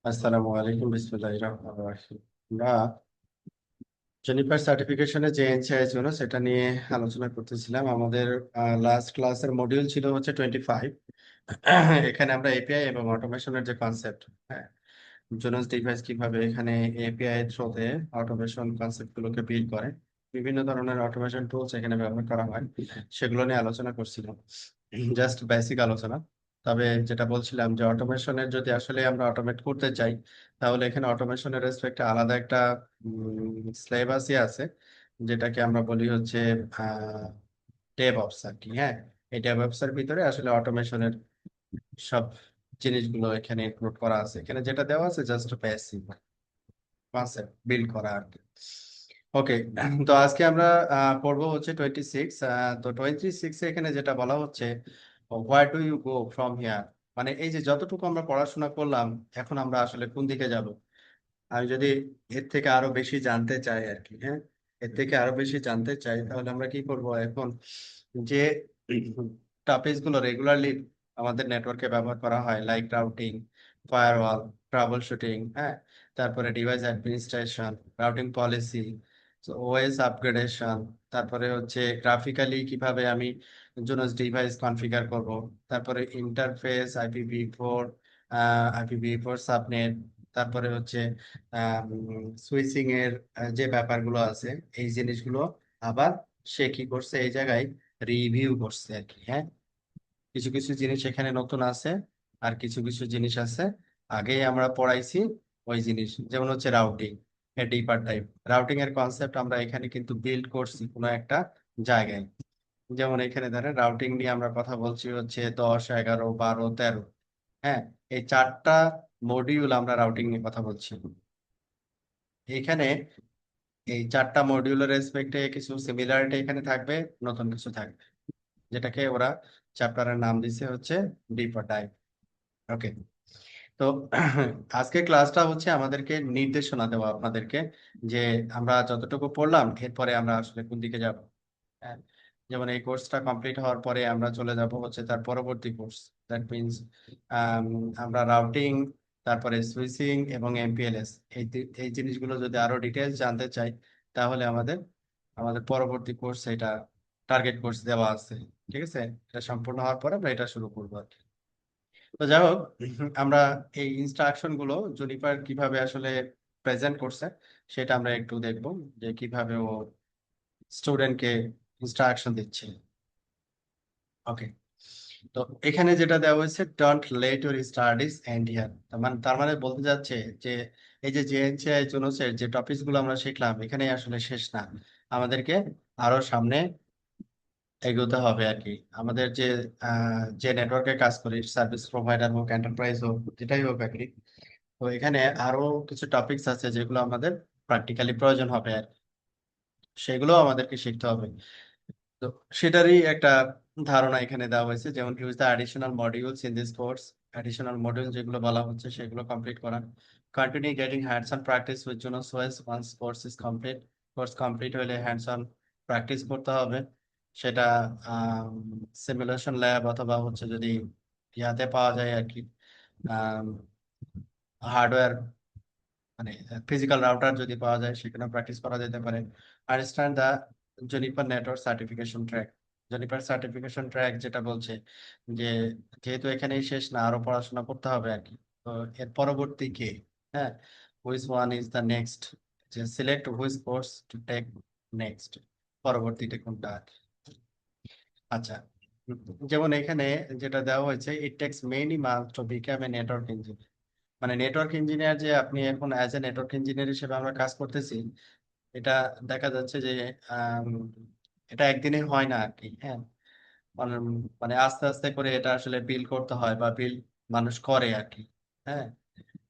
আসসালামু আলাইকুম, বিসমিল্লাহির রহমানির রহিম। আমরা জেনিফার সার্টিফিকেশনে যে এনসিআই ছিল সেটা নিয়ে আলোচনা করতেছিলাম। আমাদের লাস্ট ক্লাসের মডিউল ছিল হচ্ছে 25। এখানে আমরা এপিআই এবং অটোমেশনের যে কনসেপ্ট, হ্যাঁ, জোনাস ডিভাইস কিভাবে এখানে এপিআই থ্রুতে অটোমেশন কনসেপ্ট গুলোকে বিল্ড করে, বিভিন্ন ধরনের অটোমেশন টুলস এখানে ব্যবহার করা হয়, সেগুলো নিয়ে আলোচনা করছিলাম। জাস্ট বেসিক আলোচনা। তবে যেটা বলছিলাম যে অটোমেশনের যদি আসলে আমরা অটোমেট করতে চাই, তাহলে এখানে অটোমেশনের রেসপেক্টে আলাদা একটা সিলেবাসই আছে, যেটাকে আমরা বলি হচ্ছে ডেভঅপস আর কি। হ্যাঁ, এই ডেভঅপস এর ভিতরে আসলে অটোমেশনের সব জিনিসগুলো এখানে ইনক্লুড করা আছে। এখানে যেটা দেওয়া আছে জাস্ট বেসিক কনসেপ্ট বিল্ড করা আর কি। ওকে, তো আজকে আমরা পড়বো হচ্ছে 26। তো 26 এখানে যেটা বলা হচ্ছে, where do you go from here, মানে এই যে যতটুকু আমরা পড়াশোনা করলাম, এখন আমরা আসলে কোন দিকে যাব। আমি যদি এর থেকে আরো বেশি জানতে চাই আর কি, হ্যাঁ, এর থেকে আরো বেশি জানতে চাই, তাহলে আমরা কি করব এখন? যে টপিকস গুলো রেগুলারলি আমাদের নেটওয়ার্কে ব্যবহার করা হয়, like routing, firewall, trouble shooting, হ্যাঁ, তারপরে device administration, routing policy, OS upgradation, তারপরে হচ্ছে গ্রাফিক্যালি কিভাবে আমি জোনাস ডিভাইস কনফিগার করব, তারপরে ইন্টারফেস, আইপিভি4 সাবনেট, তারপরে হচ্ছে সুইচিং এর যে ব্যাপারগুলো আছে, এই জিনিসগুলো আবার সে কি করছে এই জায়গায় রিভিউ করছে আর কি। হ্যাঁ, কিছু কিছু জিনিস এখানে নতুন আছে, আর কিছু কিছু জিনিস আছে আগেই আমরা পড়াইছি। ওই জিনিস যেমন হচ্ছে রাউটিং, ডিপার টাইপ রাউটিং এর কনসেপ্ট আমরা এখানে কিন্তু বিল্ড করছি কোনো একটা জায়গায়। যেমন এখানে ধরেন রাউটিং নিয়ে আমরা কথা বলছি হচ্ছে 10, 11, 12, 13, হ্যাঁ, এই চারটা মডিউল আমরা রাউটিং নিয়ে কথা বলছি। এখানে এই চারটা মডিউলের রেসপেক্টে কিছু সিমিলারিটি এখানে থাকবে, নতুন কিছু থাকবে, যেটাকে ওরা চ্যাপ্টারের নাম দিছে হচ্ছে ডিপার টাইপ। ওকে, তো আজকে ক্লাসটা হচ্ছে আমাদেরকে নির্দেশনা দেওয়া আপনাদেরকে, যে আমরা যতটুকু পড়লাম এরপরে আমরা আসলে কোন দিকে যাব। হ্যাঁ, যেমন এই কোর্সটা কমপ্লিট হওয়ার পরে আমরা চলে যাব হচ্ছে তার পরবর্তী কোর্স। দ্যাট মিনস আমরা রাউটিং, তারপরে সুইচিং এবং এমপিএলএস, এই জিনিসগুলো যদি আরো ডিটেলস জানতে চাই, তাহলে আমাদের আমাদের পরবর্তী কোর্স এটা টার্গেট কোর্স দেওয়া আছে। ঠিক আছে, এটা সম্পূর্ণ হওয়ার পরে আমরা এটা শুরু করবো আর কি। তো যাই হোক, আমরা এই ইনস্ট্রাকশন গুলো জুনিপার কিভাবে আসলে প্রেজেন্ট করছে সেটা আমরা একটু দেখবো, যে কিভাবে ও স্টুডেন্টকে ইনস্ট্রাকশন দিচ্ছে। ওকে, তো এখানে যেটা দেওয়া হয়েছে, don't let your studies end here, তার মানে বলতে যাচ্ছে যে এই যে জেএনসিআই জুনোসের যে টপিকস গুলো আমরা শিখলাম এখানে আসলে শেষ না, আমাদেরকে আরো সামনে এগোতে হবে আর কি। আমাদের যে যে নেটওয়ার্কে কাজ করি, সার্ভিস প্রোভাইডার হোক, এন্টারপ্রাইজ হোক, যেটাই হোক আর কি, তো এখানে আরো কিছু টপিকস আছে যেগুলো আমাদের প্র্যাকটিক্যালি প্রয়োজন হবে আর কি। সেগুলো আমাদেরকে শিখতে হবে। তো সেটারই একটা ধারণা এখানে দেওয়া হয়েছে, যেমন use the additional modules in this course, additional module যেগুলো বলা হচ্ছে সেগুলো কমপ্লিট করা, continue getting hands on practice with Jonas ways once course is complete. Course complete হলে হ্যান্ডস অন প্র্যাকটিস করতে হবে, সেটা সিমুলেশন ল্যাব অথবা হচ্ছে যদি ইয়াতে পাওয়া যায় আর কি, হার্ডওয়্যার, মানে ফিজিক্যাল রাউটার যদি পাওয়া যায় সেখানে প্র্যাকটিস করা যেতে পারে। Understand the Jennifer network certification track, Jennifer certification track যেটা বলছে যে যেহেতু এখানেই শেষ না, আরো পড়াশোনা করতে হবে আর কি। তো এর পরবর্তী কে, হ্যাঁ, which one is the next, যে select which course to take next, পরবর্তীটা কোনটা আর কি। আচ্ছা, যেমন এখানে যেটা দেওয়া হয়েছে, it takes many months to become a network engineer, মানে নেটওয়ার্ক ইঞ্জিনিয়ার যে আপনি এখন অ্যাজ এ নেটওয়ার্ক ইঞ্জিনিয়ার হিসেবে আমরা কাজ করতেছি, এটা দেখা যাচ্ছে যে আম, এটা একদিনে হয় না আর কি। হ্যাঁ, মানে মানে আস্তে আস্তে করে এটা আসলে বিল করতে হয় বা বিল মানুষ করে আর কি। হ্যাঁ,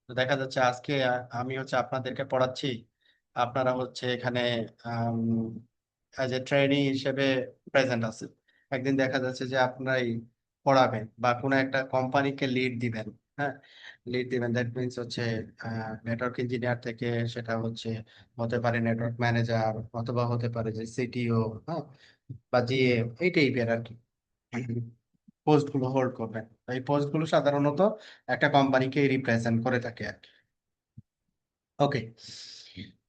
তো দেখা যাচ্ছে আজকে আমি হচ্ছে আপনাদেরকে পড়াচ্ছি, আপনারা হচ্ছে এখানে অ্যাজ এ ট্রেনি হিসেবে প্রেজেন্ট আছে। একদিন দেখা যাচ্ছে যে আপনারাই পড়াবেন বা কোনো একটা কোম্পানিকে লিড দিবেন। হ্যাঁ, লিড দিবেন, দ্যাট মিনস হচ্ছে নেটওয়ার্ক ইঞ্জিনিয়ার থেকে সেটা হচ্ছে হতে পারে নেটওয়ার্ক ম্যানেজার, অথবা হতে পারে যে সিটিও, হ্যাঁ, বা জিএ, এই টাইপের আর কি পোস্ট গুলো হোল্ড করবেন। তো এই পোস্ট গুলো সাধারণত একটা কোম্পানিকে রিপ্রেজেন্ট করে থাকে আর কি। ওকে,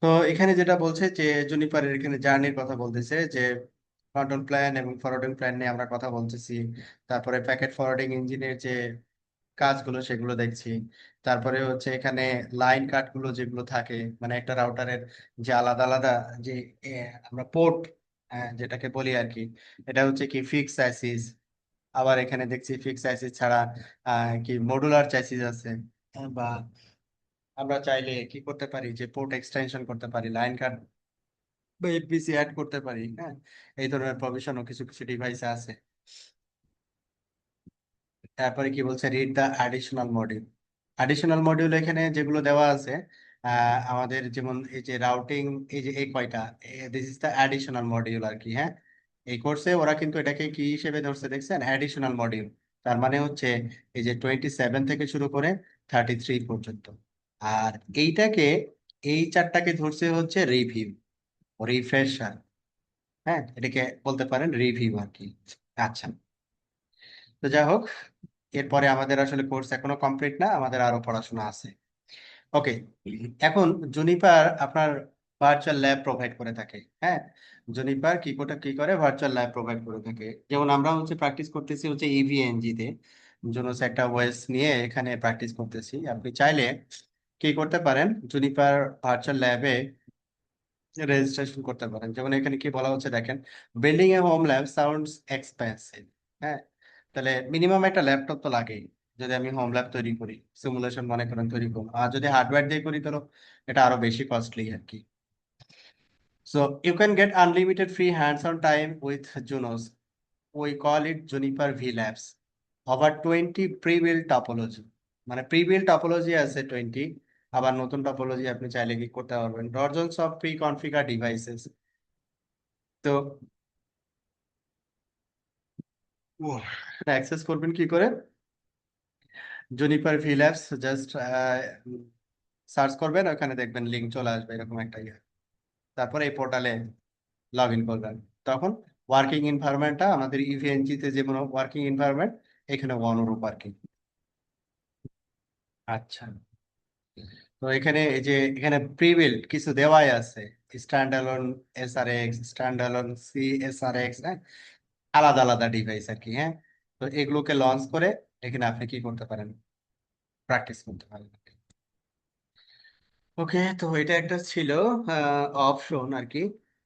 তো এখানে যেটা বলছে যে জুনিপারের এখানে জার্নির কথা বলতেছে, যে কন্ট্রোল প্ল্যান এবং ফরওয়ার্ডিং প্ল্যান নিয়ে আমরা কথা বলতেছি। তারপরে প্যাকেট ফরওয়ার্ডিং ইঞ্জিনের যে কাজগুলো সেগুলো দেখছি। তারপরে হচ্ছে এখানে লাইন কাট গুলো যেগুলো থাকে, মানে একটা রাউটারের যে আলাদা আলাদা যে এ, আমরা পোর্ট যেটাকে বলি আর কি, এটা হচ্ছে কি ফিক্স অ্যাসিস। আবার এখানে দেখছি ফিক্স অ্যাসিস ছাড়া কি মডুলার চ্যাসিস আছে। বা আমরা চাইলে কি করতে পারি, যে পোর্ট এক্সটেনশন করতে পারি, লাইন কাট বা এফবিসি অ্যাড করতে পারি। হ্যাঁ, এই ধরনের প্রভিশনও কিছু কিছু ডিভাইসে আছে। তারপরে কি বলছে, read the additional module. Additional module এখানে যেগুলো দেওয়া আছে, আমাদের যেমন এই যে রাউটিং, এই যে এই কয়টা, this is the additional module আর কি। হ্যাঁ, এই কোর্সে ওরা কিন্তু এটাকে কি হিসেবে ধরছে দেখছেন, অ্যাডিশনাল মডিউল। তার মানে হচ্ছে এই যে 27 থেকে শুরু করে 33 পর্যন্ত। আর এইটাকে, এই চারটাকে ধরছে হচ্ছে রিভিউ, রিফ্রেশার। হ্যাঁ, এটাকে বলতে পারেন রিভিউ আর কি। আচ্ছা, তো যাই হোক, এরপরে আমাদের আসলে কোর্স এখনো কমপ্লিট না, আমাদের আরো পড়াশোনা আছে। ওকে, এখন জুনিপার আপনার ভার্চুয়াল ল্যাব প্রোভাইড করে থাকে। হ্যাঁ, জুনিপার কি করে ভার্চুয়াল ল্যাব প্রোভাইড করে থাকে। যেমন আমরা হচ্ছে প্র্যাকটিস করতেছি হচ্ছে ইভিএনজি তে, জুনোস একটা ওয়েস নিয়ে এখানে প্র্যাকটিস করতেছি। আপনি চাইলে কি করতে পারেন, জুনিপার ভার্চুয়াল ল্যাবে রেজিস্ট্রেশন করতে পারেন। যেমন এখানে কি বলা হচ্ছে দেখেন, বিল্ডিং এ হোম ল্যাব সাউন্ডস এক্সপেন্সিভ। হ্যাঁ, তাহলে মিনিমাম একটা ল্যাপটপ তো লাগেই যদি আমি হোম ল্যাব তৈরি করি, সিমুলেশন মনে করেন তৈরি করবো। আর যদি হার্ডওয়্যার দিয়ে করি তাহলে এটা আরো বেশি কস্টলি আর কি। So you can get unlimited free hands-on time with Junos. We call it Juniper VLabs. Over 20 pre-built topology. মানে pre-built topology আছে 20, আবার নতুন টপোলজি আপনি চাইলে কি করতে পারবেন। Dozens of pre-configure devices. তো অ্যাক্সেস করবেন কি করে, জুনিপার ভিল্যাবস জাস্ট সার্চ করবেন, ওখানে দেখবেন লিঙ্ক চলে আসবে এরকম একটা ইয়ে। তারপরে এই পোর্টালে লগ ইন করবেন। তখন ওয়ার্কিং এনভায়রনমেন্টটা আমাদের ইভিএনজি তে যেমন ওয়ার্কিং এনভায়রনমেন্ট, এখানে অনুরূপ আর কি। আচ্ছা, তো এখানে এই যে এখানে প্রিবিল্ড কিছু দেওয়াই আছে, standalone SRX, standalone C SRX, হ্যাঁ, আলাদা আলাদা ডিভাইস আর কি। হ্যাঁ, তো এগুলোকে লঞ্চ করে এখানে আপনি কি করতে পারেন, প্র্যাকটিস করতে পারেন। ওকে, তো এটা একটা ছিল অপশন আর কি,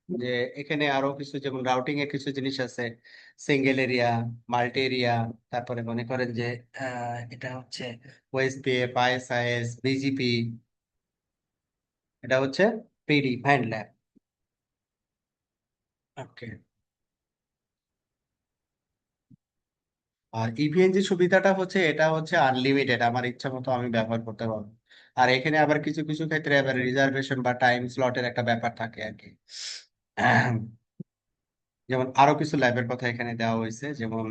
যে এখানে আরো কিছু যেমন রাউটিং এর কিছু জিনিস আছে, সিঙ্গেল এরিয়া, মাল্টি এরিয়া। তারপরে মনে করেন যে এটা হচ্ছে ওএসপিএফ, আইএসআইএস, বিজিপি, এটা হচ্ছে পিডি ফাইন্ড ল্যাব। ওকে, আর ইভিএনজি সুবিধাটা হচ্ছে এটা হচ্ছে আনলিমিটেড, আমার ইচ্ছা মতো আমি ব্যবহার করতে পারবো। আর এখানে আবার কিছু কিছু ক্ষেত্রে আবার রিজার্ভেশন বা টাইম স্লটের একটা ব্যাপার থাকে আর কি। যেমন আরো কিছু ল্যাবের কথা এখানে দেওয়া হয়েছে, যেমন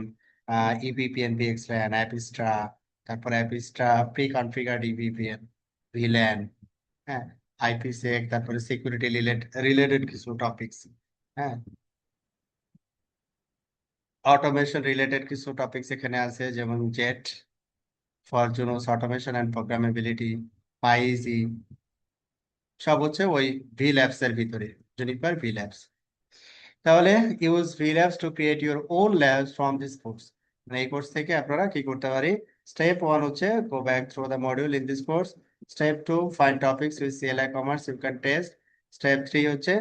ইভিপিএন, ভিএক্সল্যান, অ্যাপিস্ট্রা, তারপরে অ্যাপিস্ট্রা প্রি কনফিগার্ড ইভিপিএন, ভিল্যান, হ্যাঁ, আইপিসেক, তারপরে সিকিউরিটি রিলেটেড কিছু টপিকস। হ্যাঁ, অটোমেশন রিলেটেড কিছু টপিকস এখানে আছে, যেমন জেট ফর জুনোস অটোমেশন অ্যান্ড প্রোগ্রামেবিলিটি, পাইজি, সব হচ্ছে ওই ভি ল্যাবস এর ভিতরে, জুনিপার ভি ল্যাবস। তাহলে use VLabs to create your own labs from this course. মানে এই কোর্স থেকে আপনারা কি করতে পারি, স্টেপ ওয়ান হচ্ছে go back through the module in this course. Step two, find topics with CLI commands you can test. Step three হচ্ছে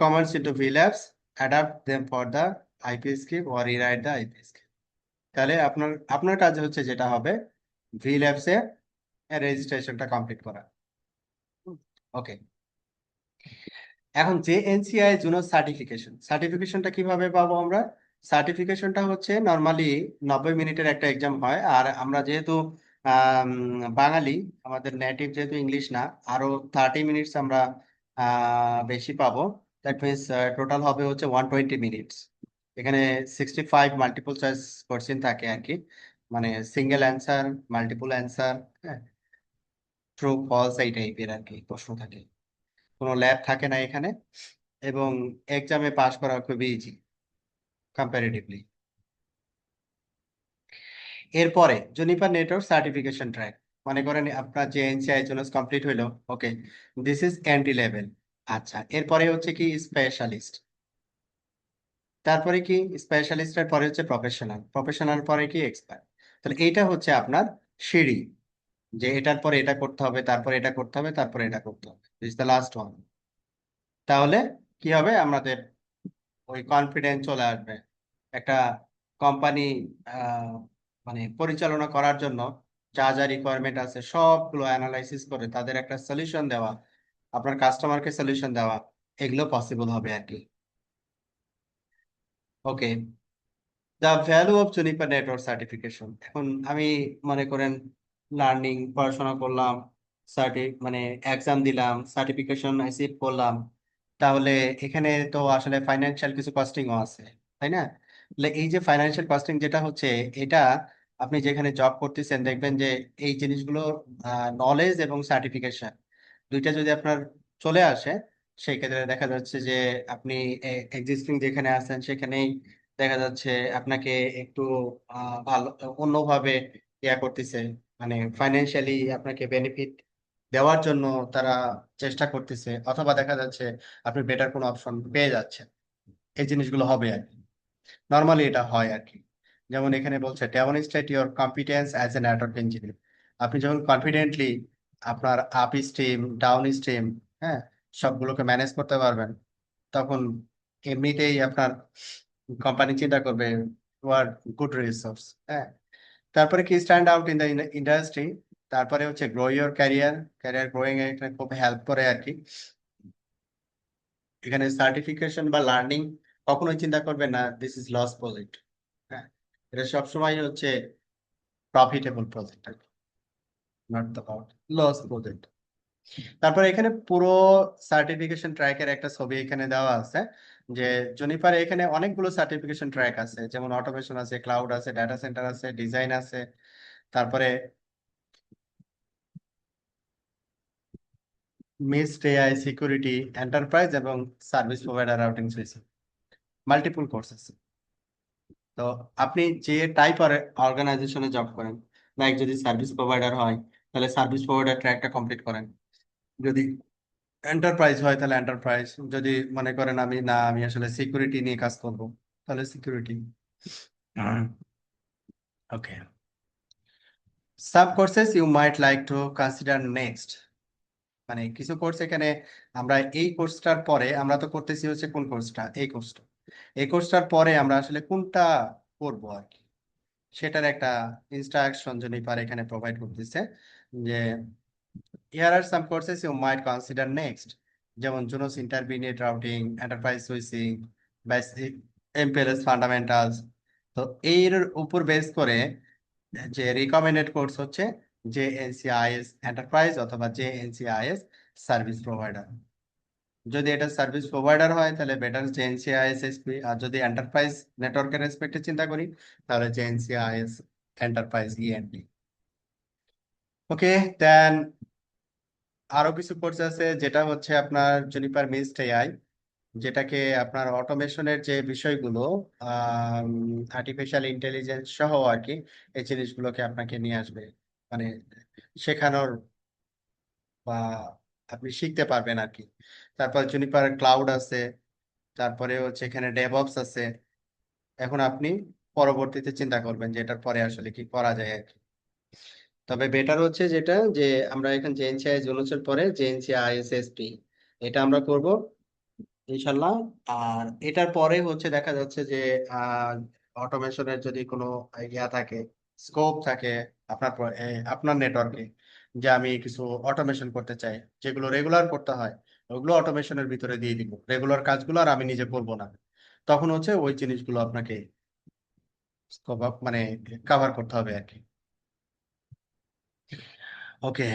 commands into VLabs, adapt them for the IP script or rewrite the IP script. তাহলে আপনার আপনার কাজ হচ্ছে যেটা হবে, VLabs এ রেজিস্ট্রেশনটা complete করা। ওকে, এখন যে এনসিআই জুনো সার্টিফিকেশন, সার্টিফিকেশনটা কিভাবে পাবো আমরা? সার্টিফিকেশনটা হচ্ছে নর্মালি 90 মিনিটের একটা এক্সাম হয়। আর আমরা যেহেতু আম, বাঙালি, আমাদের নেটিভ যেহেতু ইংলিশ না, আরো 30 মিনিটস আমরা বেশি পাবো। দ্যাট মিনস টোটাল হবে হচ্ছে 120 মিনিটস। এখানে 65 মাল্টিপল চয়েস কোশ্চেন থাকে আর কি, মানে সিঙ্গেল অ্যান্সার, মাল্টিপল অ্যান্সার, হ্যাঁ, ট্রু ফলস, এই টাইপের আর কি প্রশ্ন থাকে। কোনো ল্যাব থাকে না এখানে, এবং এক্সামে পাশ করা খুবই ইজি কম্পারেটিভলি। এরপরে জুনিপার নেটওয়ার্ক সার্টিফিকেশন ট্র্যাক। মনে করেন আপনার যে এনসিআই জন্য কমপ্লিট হইলো, ওকে, দিস ইজ এন্ট্রি লেভেল। আচ্ছা, এরপরে হচ্ছে কি স্পেশালিস্ট, তারপরে কি স্পেশালিস্টের পরে হচ্ছে প্রফেশনাল, প্রফেশনাল পরে কি এক্সপার্ট। তাহলে এইটা হচ্ছে আপনার সিঁড়ি, যে এটার পরে এটা করতে হবে, তারপরে এটা করতে হবে, তারপরে এটা করতে হবে, দিস দ্য লাস্ট ওয়ান। তাহলে কি হবে, আমাদের ওই কনফিডেন্স চলে আসবে একটা কোম্পানি মানে পরিচালনা করার জন্য যা যা রিকোয়ারমেন্ট আছে সবগুলো অ্যানালাইসিস করে তাদের একটা সলিউশন দেওয়া, আপনার কাস্টমারকে সলিউশন দেওয়া, এগুলো পসিবল হবে আর কি। Okay, the value of Juniper network certification. এখন আমি মনে করেন লার্নিং পড়াশোনা করলাম, মানে এক্সাম দিলাম, সার্টিফিকেশন অ্যাচিভ করলাম, তাহলে এখানে তো আসলে ফাইন্যান্সিয়াল কিছু কস্টিংও আছে, তাই না? তাহলে এই যে ফাইন্যান্সিয়াল কস্টিং যেটা হচ্ছে, এটা আপনি যেখানে জব করতেছেন দেখবেন যে এই জিনিসগুলো, নলেজ এবং সার্টিফিকেশন দুইটা যদি আপনার চলে আসে, সেই ক্ষেত্রে দেখা যাচ্ছে যে আপনি এক্সিস্টিং যেখানে আছেন সেখানেই দেখা যাচ্ছে আপনাকে একটু ভালো অন্যভাবে ইয়া করতেছে, মানে ফাইন্যান্সিয়ালি আপনাকে বেনিফিট দেওয়ার জন্য তারা চেষ্টা করতেছে, অথবা দেখা যাচ্ছে আপনি বেটার কোনো অপশন পেয়ে যাচ্ছেন। এই জিনিসগুলো হবে আর কি, নর্মালি এটা হয় আর কি। যেমন এখানে বলছে demonstrate your competence as a network engineer. আপনি যখন কনফিডেন্টলি আপনার আপ স্ট্রিম ডাউন স্ট্রিম, হ্যাঁ, সবগুলোকে ম্যানেজ করতে পারবেন, তখন এমনিতেই আপনার কোম্পানি চিন্তা করবে ইউ আর গুড রিসোর্স। হ্যাঁ, তারপরে কি stand out in the industry, তারপরে হচ্ছে grow your career, career growing এ এখানে খুব হেল্প করে আর কি। এখানে সার্টিফিকেশন বা লার্নিং কখনোই চিন্তা করবে না দিস ইজ লস প্রজেক্ট। হ্যাঁ, এটা সবসময় হচ্ছে প্রফিটেবল প্রজেক্ট আর কি, নট দ্য লস প্রজেক্ট। তারপরে এখানে পুরো সার্টিফিকেশন ট্র্যাকের একটা ছবি এখানে দেওয়া আছে, যে জুনিপার এখানে অনেকগুলো সার্টিফিকেশন ট্র্যাক আছে, যেমন অটোমেশন আছে, ক্লাউড আছে, ডাটা সেন্টার আছে, ডিজাইন আছে, তারপরে মিস্ট এআই, সিকিউরিটি, এন্টারপ্রাইজ এবং service provider routing switching, multiple course আছে। তো আপনি যে টাইপের অর্গানাইজেশনে জব করেন, লাইক যদি সার্ভিস প্রোভাইডার হয় তাহলে সার্ভিস প্রোভাইডার ট্র্যাকটা কমপ্লিট করেন, যদি এন্টারপ্রাইজ হয় তাহলে এন্টারপ্রাইজ, যদি মনে করেন আমি আসলে সিকিউরিটি নিয়ে কাজ করব, তাহলে security. Okay, sub courses you might like to consider next. মানে কিছু কোর্স এখানে, আমরা এই কোর্সটার পরে আমরা তো করতেছি হচ্ছে কোন কোর্সটা, এই কোর্সটা, এই কোর্সটার পরে আমরা আসলে কোনটা করবো আর কি, সেটার একটা ইনস্ট্রাকশন জনিপার এখানে প্রোভাইড করতেছে, যে here are some courses you might consider next, যেমন Junos intermediate routing, enterprise switching, basic MPLS fundamentals. তো এর উপর বেস করে যে রিকমেন্ডেড কোর্স হচ্ছে জেএনসিআইএস এন্টারপ্রাইজ অথবা জেএনসিআইএস সার্ভিস প্রোভাইডার। যদি এটা সার্ভিস প্রোভাইডার হয় তাহলে বেটার জেএনসিআইএস এসপি, আর যদি এন্টারপ্রাইজ নেটওয়ার্কের রেসপেক্টে চিন্তা করি তাহলে জেএনসিআইএস এন্টারপ্রাইজ ইএনটি। ওকে, দেন আরো কিছু কোর্স আছে যেটা হচ্ছে আপনার জুনিপার মিস্ট এআই, যেটাকে আপনার অটোমেশনের যে বিষয়গুলো, আর্টিফিশিয়াল ইন্টেলিজেন্স সহ আর কি, এই জিনিসগুলোকে আপনাকে নিয়ে আসবে, মানে শেখানোর বা আপনি শিখতে পারবেন আর কি। তারপর জুনিপার ক্লাউড আছে, তারপরে হচ্ছে এখানে ডেভঅপস আছে। এখন আপনি পরবর্তীতে চিন্তা করবেন যে এটার পরে আসলে কি করা যায় আর কি। তবে বেটার হচ্ছে যেটা, যে আমরা এখন জেএনসিআই জুনুসের পরে জেএনসিআইএসএসপি, এটা আমরা করব ইনশাল্লাহ। আর এটার পরে হচ্ছে দেখা যাচ্ছে যে অটোমেশনের যদি কোনো ইয়া থাকে, স্কোপ থাকে আপনার আপনার নেটওয়ার্কে, যে আমি কিছু অটোমেশন করতে চাই, যেগুলো রেগুলার করতে হয় ওগুলো অটোমেশনের ভিতরে দিয়ে দিব, রেগুলার কাজগুলো আর আমি নিজে করব না, তখন হচ্ছে ওই জিনিসগুলো আপনাকে স্কোপ মানে কভার করতে হবে আর কি। ওকে,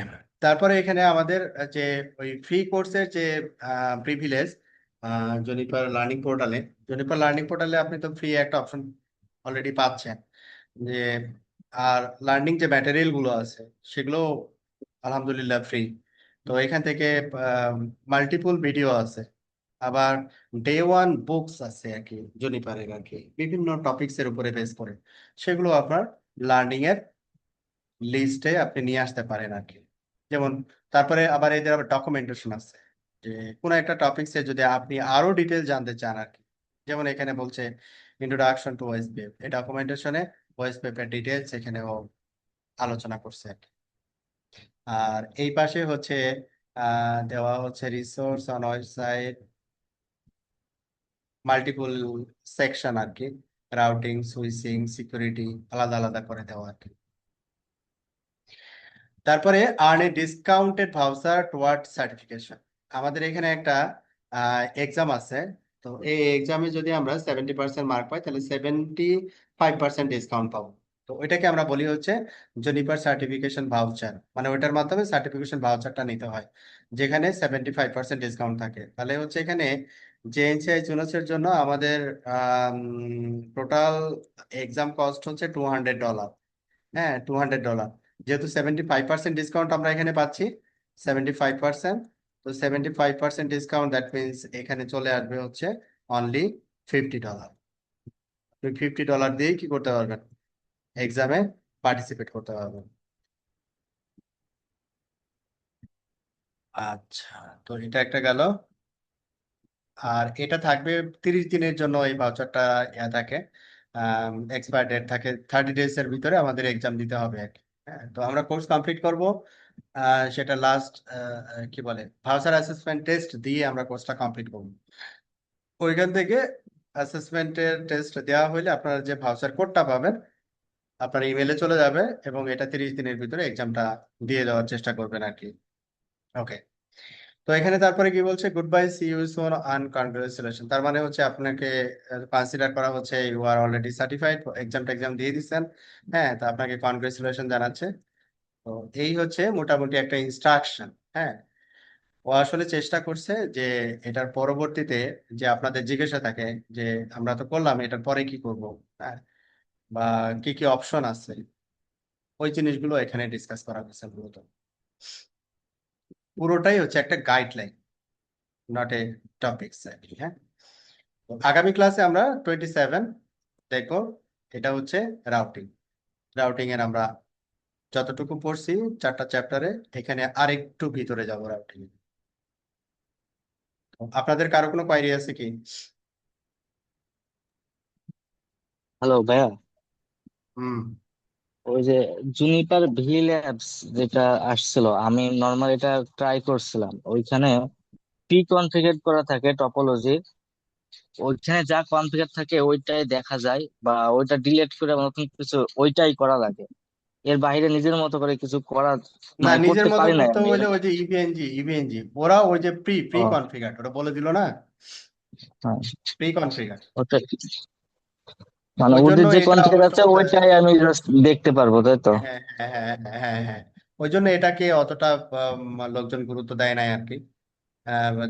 তারপরে এখানে আমাদের যে ওই ফ্রি কোর্সের যে প্রিভিলেজ, জনিপার লার্নিং পোর্টালে, জনিপার লার্নিং পোর্টালে আপনি তো ফ্রি একটা অপশন অলরেডি পাচ্ছেন, যে আর লার্নিং যে ম্যাটেরিয়াল গুলো আছে সেগুলো আলহামদুলিল্লাহ ফ্রি। তো এখান থেকে মাল্টিপল ভিডিও আছে, আবার ডে ওয়ান বুকস আছে আর কি, জুনিপারের আর কি বিভিন্ন টপিকস এর উপরে বেস করে, সেগুলো আপনার লার্নিং এর লিস্টে আপনি নিয়ে আসতে পারেন আর কি। যেমন তারপরে আবার এদের আবার ডকুমেন্টেশন আছে, যে কোনো একটা টপিকসে যদি আপনি আরো ডিটেল জানতে চান আর কি। যেমন এখানে বলছে ইন্ট্রোডাকশন টু ওয়েস্ট পেপ, এই ডকুমেন্টেশনে ওয়েস্ট পেপের ডিটেলস এখানেও আলোচনা করছে আর কি। আর এই পাশে হচ্ছে দেওয়া হচ্ছে resource on website, multiple section আর কি, রাউটিং, সুইচিং, সিকিউরিটি আলাদা আলাদা করে দেওয়া আর কি। তারপরে আর্ন এ ডিসকাউন্টেড ভাউচার টুয়ার্ড সার্টিফিকেশন, আমাদের এখানে একটা এক্সাম আছে। তো এই এক্সামে যদি আমরা 70% মার্ক পাই তাহলে 75% ডিসকাউন্ট পাবো। তো ওইটাকে আমরা বলি হচ্ছে জুনিপার সার্টিফিকেশন ভাউচার, মানে ওইটার মাধ্যমে সার্টিফিকেশন ভাউচারটা নিতে হয়, যেখানে 75% ডিসকাউন্ট থাকে। তাহলে হচ্ছে এখানে জেএনসিআই জুনোসের জন্য আমাদের টোটাল এক্সাম কস্ট হচ্ছে $200। হ্যাঁ, $200, যেহেতু 75% ডিসকাউন্ট আমরা এখানে পাচ্ছি, 75%, তো 75% ডিসকাউন্ট, দ্যাট মিনস এখানে চলে আসবে হচ্ছে অনলি $50। তুমি $50 দিয়েই কি করতে পারবেন, এক্সামে পার্টিসিপেট করতে পারবেন। আচ্ছা, তো এটা একটা গেল। আর এটা থাকবে 30 দিনের জন্য, এই ভাউচারটা ইয়া থাকে, এক্সপায়ার ডেট থাকে, 30 ডেজ এর ভিতরে আমাদের এক্সাম দিতে হবে আর কি। হ্যাঁ, তো আমরা কোর্স কমপ্লিট করব, সেটা লাস্ট কি বলে ভাউচার অ্যাসেসমেন্ট টেস্ট দিয়ে আমরা কোর্সটা কমপ্লিট করব। ওইখান থেকে অ্যাসেসমেন্টের টেস্ট দেওয়া হলে আপনারা যে ভাউচার কোডটা পাবেন আপনার ইমেলে চলে যাবে, এবং এটা 30 দিনের ভিতরে এক্সামটা দিয়ে দেওয়ার চেষ্টা করবেন আর কি। ওকে, তো এখানে তারপরে কি বলছে, good bye, see you soon and congratulation, তার মানে হচ্ছে আপনাকে কনসিডার করা হচ্ছে you are already certified, exam দিয়ে দিচ্ছেন। হ্যাঁ, তো আপনাকে কনগ্রাচুলেশন জানাচ্ছে। তো এই হচ্ছে মোটামুটি একটা ইনস্ট্রাকশন। হ্যাঁ, ও আসলে চেষ্টা করছে যে এটার পরবর্তীতে যে আপনাদের জিজ্ঞাসা থাকে যে আমরা তো করলাম, এটার পরে কি করব, হ্যাঁ, বা কি কি অপশন আছে, ওই জিনিসগুলো এখানে ডিসকাস করা হয়েছে মূলত। পুরোটাই হচ্ছে একটা গাইডলাইন, নট এ টপিকস। হ্যাঁ, তো আগামী ক্লাসে আমরা 27 দেখো, এটা হচ্ছে রাউটিং। রাউটিং এর আমরা যতটুকু পড়ছি 4টা চ্যাপ্টারে, এখানে আরেকটু ভিতরে যাব রাউটিং। আপনাদের কারো কোনো কোয়েরি আছে কি? হ্যালো ভাইয়া, হুম। ওই যে জুনিপার ভি ল্যাবস যেটা আসছিল, আমি নর্মাল এটা ট্রাই করছিলাম। ওইখানে প্রি কনফিগার করা থাকে টপোলজি, ওইখানে যা কনফিগার থাকে ওইটাই দেখা যায়, বা ওইটা ডিলিট করে নতুন কিছু ওইটাই করা লাগে। এর বাইরে নিজের মতো করে কিছু করা না, মানে নিজের করতে মতো পারি না করতে আমি হইলে ওই যে ইভিএনজি ওরা ওই যে প্রি প্রি ও, কনফিগার ওটা বলে দিল না, হ্যাঁ, প্রি কনফিগার। ওটা মানে ওই জন্য ওদের যে এটা কনফিগার অবশ্য আছে ওইটাই আমি জাস্ট দেখতে পারবো, তাই তো? হ্যাঁ হ্যাঁ হ্যাঁ হ্যাঁ হ্যাঁ হ্যাঁ। ওই জন্য এটাকে অতটা লোকজন গুরুত্ব দেয় নাই আর কি।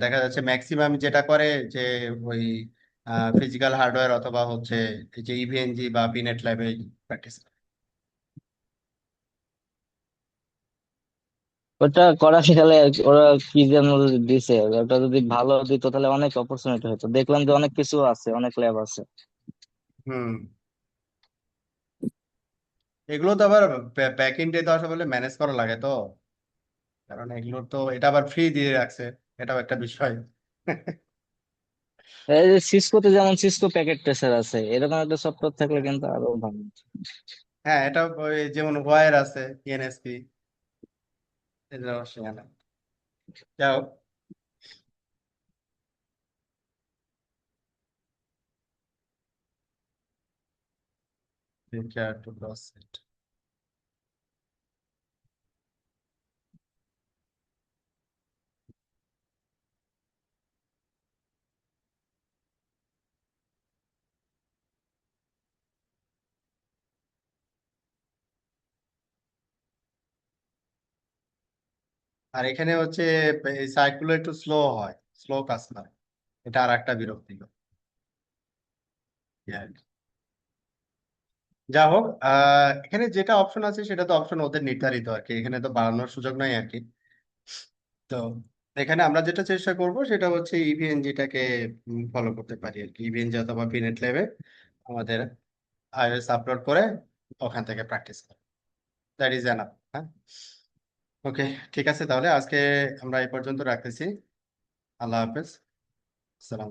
দেখা যাচ্ছে ম্যাক্সিমাম যেটা করে যে ওই ফিজিক্যাল হার্ডওয়্যার অথবা হচ্ছে এই যে ইভিএনজি বা পিনেট ল্যাবে প্র্যাকটিস। ওটা করা গেলে ওরা কি যেন দিছে, ওটা যদি ভালো দিত তাহলে অনেক অপরচুনিটি হতো। দেখলাম যে অনেক কিছু আছে, অনেক ল্যাব আছে। হুম, এগুলো তো আবার ব্যাক এন্ডে তো আসলে ম্যানেজ করা লাগে তো, কারণ এগুলো তো এটা আবার ফ্রি দিয়ে রাখছে, এটাও একটা বিষয়। এই যে সিসকোতে যেমন সিসকো প্যাকেট ট্রেসার আছে, এরকম একটা সফটওয়্যার থাকলে কিন্তু আরো ভালো হতো। হ্যাঁ, এটা ওই যেমন ওয়্যার আছে, এনএসপি, এগুলো অবশ্যই আনা। যাও, care to proceed। আর এখানে হচ্ছে এই সাইটগুলো একটু স্লো হয়, স্লো কাজ করে, এটা আর একটা বিরক্তিকর। Yeah. যা হোক, এখানে যেটা অপশন আছে সেটা তো অপশন ওদের নির্ধারিত আর কি, এখানে তো বাড়ানোর সুযোগ নাই আর কি। তো এখানে আমরা যেটা চেষ্টা করব সেটা হচ্ছে ইভিএনজিটাকে ফলো করতে পারি আর কি, ইভিএনজি অথবা পিনেট ল্যাবে আমাদের আইওএস আপলোড করে ওখান থেকে প্র্যাকটিস করি। That is enough. হ্যাঁ, ওকে, ঠিক আছে, তাহলে আজকে আমরা এই পর্যন্ত রাখতেছি। আল্লাহ হাফেজ। আসসালাম।